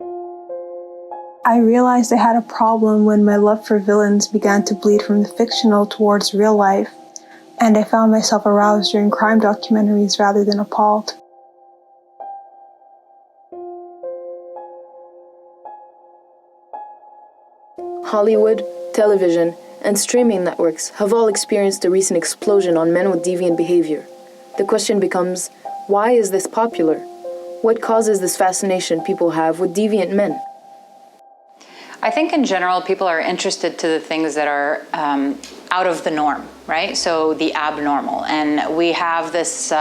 I realized I had a problem when my love for villains began to bleed from the fictional towards real life, and I found myself aroused during crime documentaries rather than appalled. Hollywood, television, and streaming networks have all experienced a recent explosion on men with deviant behavior. The question becomes, why is this popular? What causes this fascination people have with deviant men? I think in general, people are interested to the things that are out of the norm, right? So the abnormal. And we have this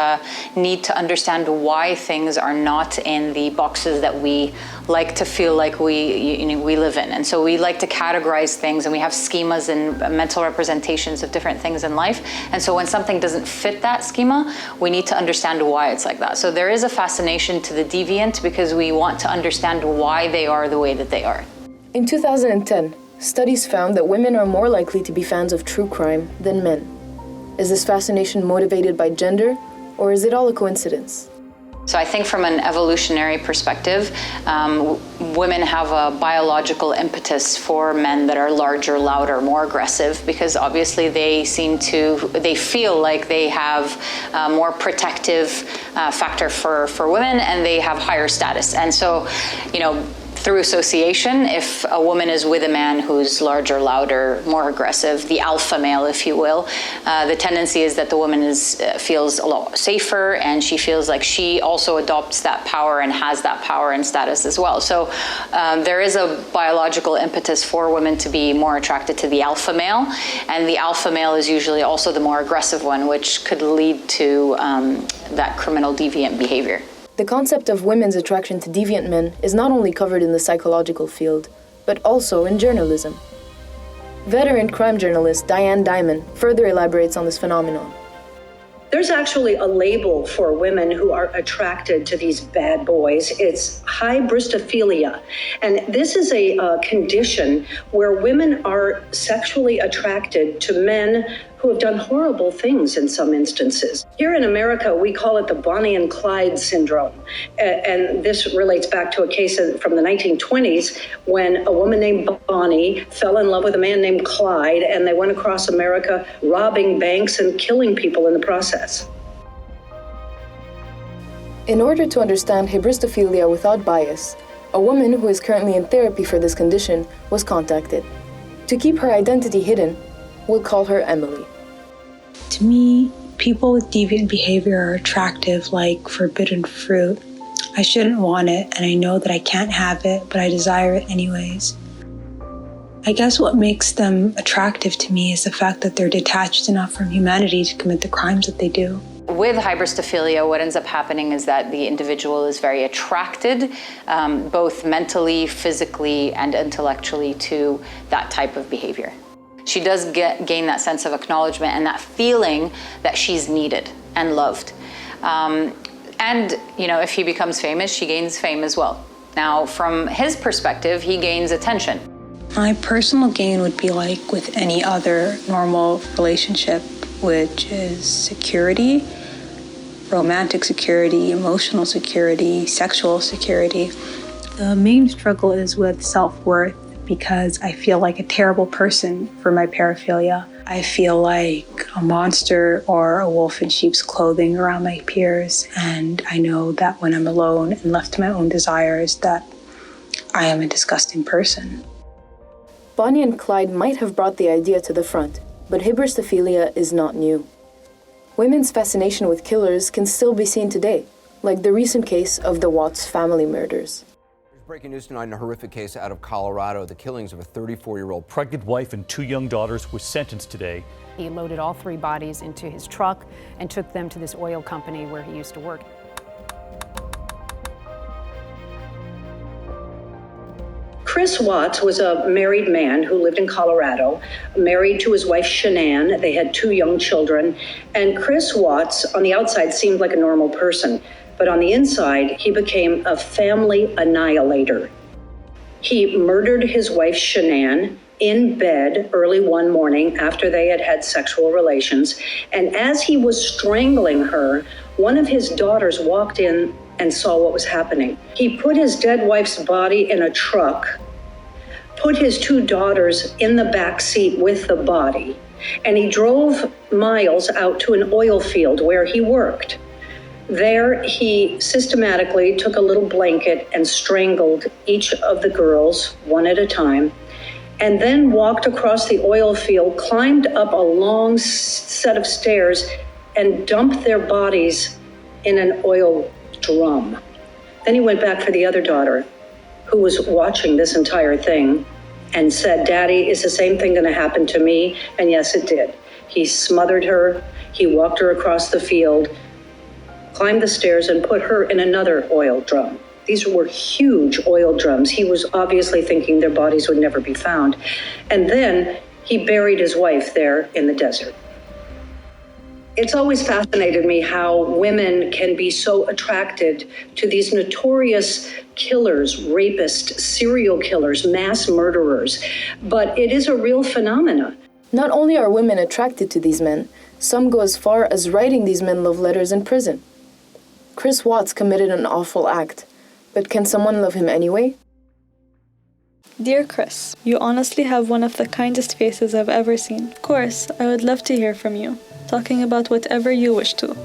need to understand why things are not in the boxes that we like to feel like we live in. And so we like to categorize things, and we have schemas and mental representations of different things in life. And so when something doesn't fit that schema, we need to understand why it's like that. So there is a fascination to the deviant because we want to understand why they are the way that they are. In 2010, studies found that women are more likely to be fans of true crime than men. Is this fascination motivated by gender, or is it all a coincidence? So I think from an evolutionary perspective, women have a biological impetus for men that are larger, louder, more aggressive, because obviously they feel like they have a more protective factor for women, and they have higher status. And so, through association, if a woman is with a man who's larger, louder, more aggressive, the alpha male, if you will, the tendency is that the woman feels a lot safer, and she feels like she also adopts that power and has that power and status as well. So there is a biological impetus for women to be more attracted to the alpha male, and the alpha male is usually also the more aggressive one, which could lead to that criminal deviant behavior. The concept of women's attraction to deviant men is not only covered in the psychological field, but also in journalism. Veteran crime journalist Diane Dimon further elaborates on this phenomenon. There's actually a label for women who are attracted to these bad boys. It's hybristophilia. And this is a condition where women are sexually attracted to men who have done horrible things in some instances. Here in America, we call it the Bonnie and Clyde syndrome. And this relates back to a case from the 1920s when a woman named Bonnie fell in love with a man named Clyde, and they went across America robbing banks and killing people in the process. In order to understand hybristophilia without bias, a woman who is currently in therapy for this condition was contacted. To keep her identity hidden, we'll call her Emily. To me, people with deviant behavior are attractive like forbidden fruit. I shouldn't want it, and I know that I can't have it, but I desire it anyways. I guess what makes them attractive to me is the fact that they're detached enough from humanity to commit the crimes that they do. With hybristophilia, what ends up happening is that the individual is very attracted, both mentally, physically, and intellectually to that type of behavior. She does gain that sense of acknowledgement and that feeling that she's needed and loved. And if he becomes famous, she gains fame as well. Now, from his perspective, he gains attention. My personal gain would be like with any other normal relationship, which is security, romantic security, emotional security, sexual security. The main struggle is with self-worth, because I feel like a terrible person for my paraphilia. I feel like a monster or a wolf in sheep's clothing around my peers, and I know that when I'm alone and left to my own desires, that I am a disgusting person. Bonnie and Clyde might have brought the idea to the front, but hybristophilia is not new. Women's fascination with killers can still be seen today, like the recent case of the Watts family murders. Breaking news tonight in a horrific case out of Colorado, the killings of a 34-year-old pregnant wife and 2 young daughters was sentenced today. He loaded all 3 bodies into his truck and took them to this oil company where he used to work. Chris Watts was a married man who lived in Colorado, married to his wife Shanann. They had 2 young children. And Chris Watts, on the outside, seemed like a normal person. But on the inside, he became a family annihilator. He murdered his wife, Shanann, in bed early one morning after they had had sexual relations. And as he was strangling her, one of his daughters walked in and saw what was happening. He put his dead wife's body in a truck, put his 2 daughters in the back seat with the body, and he drove miles out to an oil field where he worked. There, he systematically took a little blanket and strangled each of the girls, one at a time, and then walked across the oil field, climbed up a long set of stairs, and dumped their bodies in an oil drum. Then he went back for the other daughter, who was watching this entire thing, and said, "Daddy, is the same thing going to happen to me?" And yes, it did. He smothered her, he walked her across the field, climbed the stairs, and put her in another oil drum. These were huge oil drums. He was obviously thinking their bodies would never be found. And then he buried his wife there in the desert. It's always fascinated me how women can be so attracted to these notorious killers, rapists, serial killers, mass murderers. But it is a real phenomenon. Not only are women attracted to these men, some go as far as writing these men love letters in prison. Chris Watts committed an awful act, but can someone love him anyway? Dear Chris, you honestly have one of the kindest faces I've ever seen. Of course, I would love to hear from you, talking about whatever you wish to.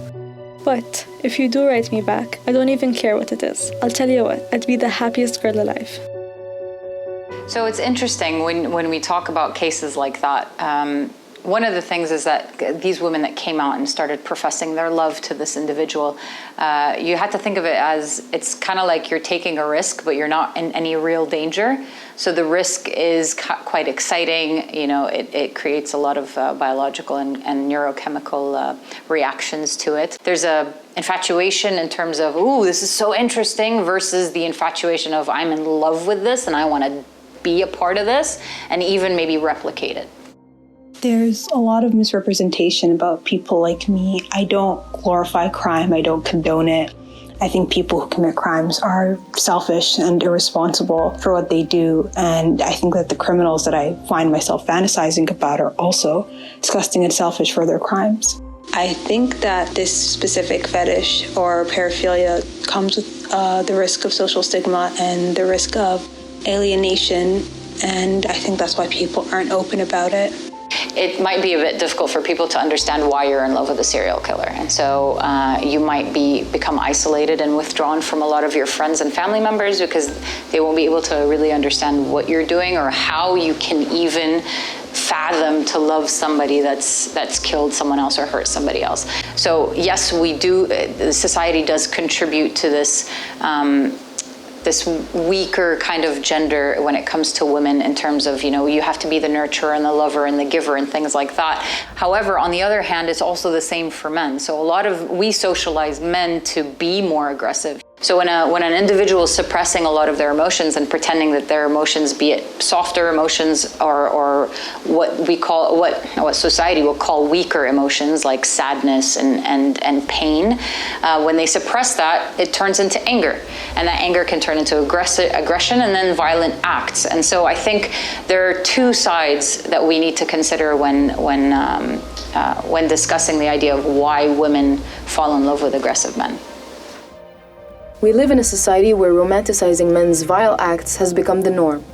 But if you do write me back, I don't even care what it is. I'll tell you what, I'd be the happiest girl alive. So it's interesting when we talk about cases like that. One of the things is that these women that came out and started professing their love to this individual, you had to think of it as it's kind of like you're taking a risk, but you're not in any real danger. So the risk is quite exciting. You know, it creates a lot of biological and neurochemical reactions to it. There's a infatuation in terms of, ooh, this is so interesting, versus the infatuation of, I'm in love with this and I want to be a part of this and even maybe replicate it. There's a lot of misrepresentation about people like me. I don't glorify crime. I don't condone it. I think people who commit crimes are selfish and irresponsible for what they do. And I think that the criminals that I find myself fantasizing about are also disgusting and selfish for their crimes. I think that this specific fetish or paraphilia comes with the risk of social stigma and the risk of alienation. And I think that's why people aren't open about it. It might be a bit difficult for people to understand why you're in love with a serial killer. And so you might become isolated and withdrawn from a lot of your friends and family members because they won't be able to really understand what you're doing or how you can even fathom to love somebody that's killed someone else or hurt somebody else. So yes, we do, society does contribute to this this weaker kind of gender when it comes to women in terms of, you know, you have to be the nurturer and the lover and the giver and things like that. However, on the other hand, it's also the same for men. So we socialize men to be more aggressive. So when an individual is suppressing a lot of their emotions and pretending that their emotions, be it softer emotions or what society will call weaker emotions like sadness and pain, when they suppress that, it turns into anger, and that anger can turn into aggression and then violent acts. And so I think there are two sides that we need to consider when discussing the idea of why women fall in love with aggressive men. We live in a society where romanticizing men's vile acts has become the norm.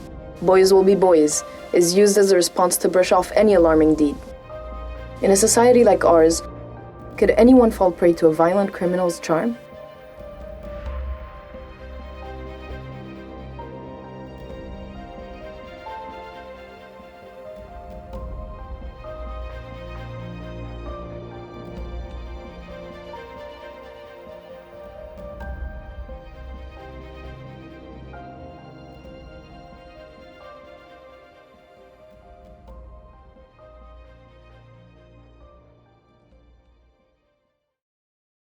Boys will be boys is used as a response to brush off any alarming deed. In a society like ours, could anyone fall prey to a violent criminal's charm?